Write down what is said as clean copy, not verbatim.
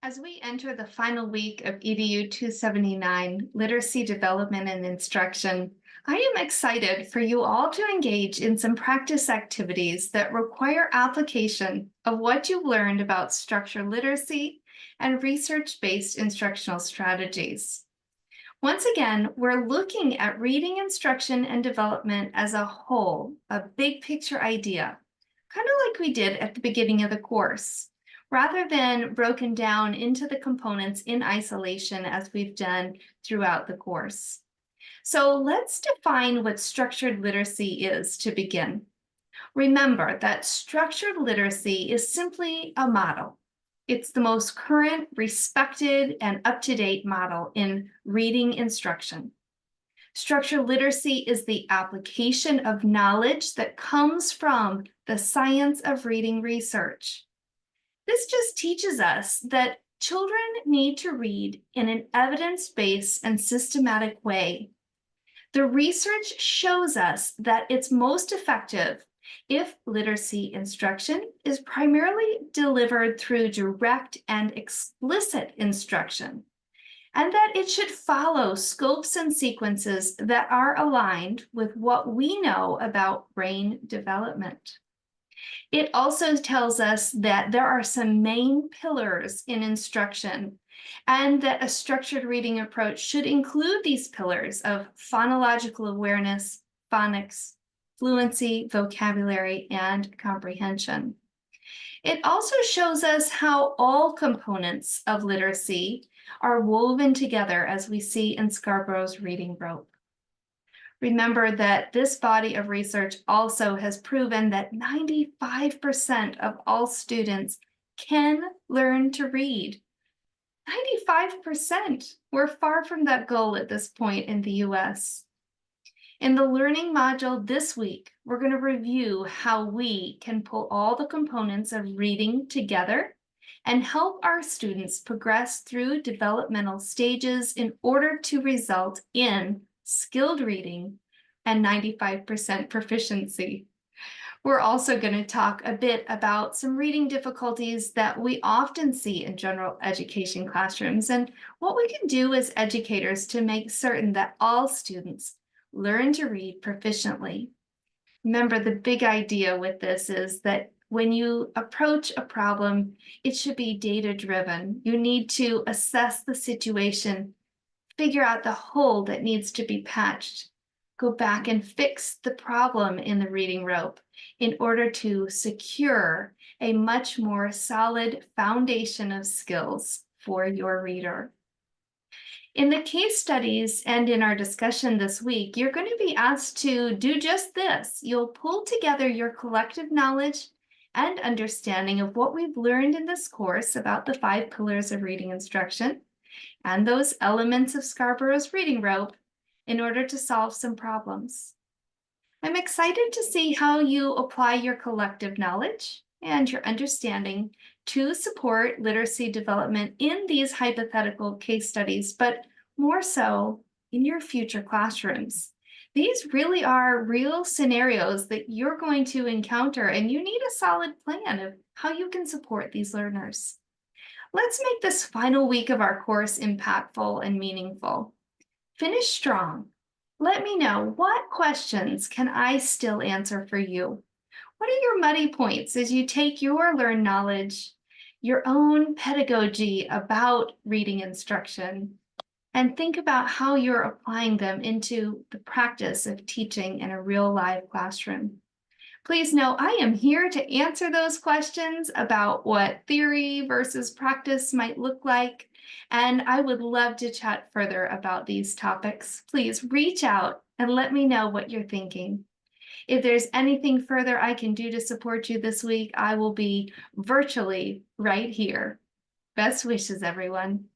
As we enter the final week of EDU279, Literacy Development and Instruction, I am excited for you all to engage in some practice activities that require application of what you've learned about structured literacy and research-based instructional strategies. Once again, we're looking at reading instruction and development as a whole, a big picture idea, kind of like we did at the beginning of the course, rather than broken down into the components in isolation as we've done throughout the course. So let's define what structured literacy is to begin. Remember that structured literacy is simply a model. It's the most current, respected, and up-to-date model in reading instruction. Structured literacy is the application of knowledge that comes from the science of reading research. This just teaches us that children need to read in an evidence-based and systematic way. The research shows us that it's most effective if literacy instruction is primarily delivered through direct and explicit instruction, and that it should follow scopes and sequences that are aligned with what we know about brain development. It also tells us that there are some main pillars in instruction, and that a structured reading approach should include these pillars of phonological awareness, phonics, fluency, vocabulary, and comprehension. It also shows us how all components of literacy are woven together, as we see in Scarborough's reading rope. Remember that this body of research also has proven that 95% of all students can learn to read. 95%. We're far from that goal at this point in the US. In the learning module this week, we're going to review how we can pull all the components of reading together and help our students progress through developmental stages in order to result in skilled reading and 95% proficiency. We're also going to talk a bit about some reading difficulties that we often see in general education classrooms and what we can do as educators to make certain that all students learn to read proficiently. Remember, the big idea with this is that when you approach a problem, it should be data-driven. You need to assess the situation, figure out the hole that needs to be patched, go back and fix the problem in the reading rope in order to secure a much more solid foundation of skills for your reader. In the case studies and in our discussion this week, you're going to be asked to do just this. You'll pull together your collective knowledge and understanding of what we've learned in this course about the 5 pillars of reading instruction and those elements of Scarborough's reading rope in order to solve some problems. I'm excited to see how you apply your collective knowledge and your understanding to support literacy development in these hypothetical case studies, but more so in your future classrooms. These really are real scenarios that you're going to encounter, and you need a solid plan of how you can support these learners. Let's make this final week of our course impactful and meaningful. Finish strong. Let me know, what questions can I still answer for you? What are your muddy points as you take your learned knowledge, your own pedagogy about reading instruction, and think about how you're applying them into the practice of teaching in a real live classroom? Please know I am here to answer those questions about what theory versus practice might look like, and I would love to chat further about these topics. Please reach out and let me know what you're thinking. If there's anything further I can do to support you this week, I will be virtually right here. Best wishes, everyone.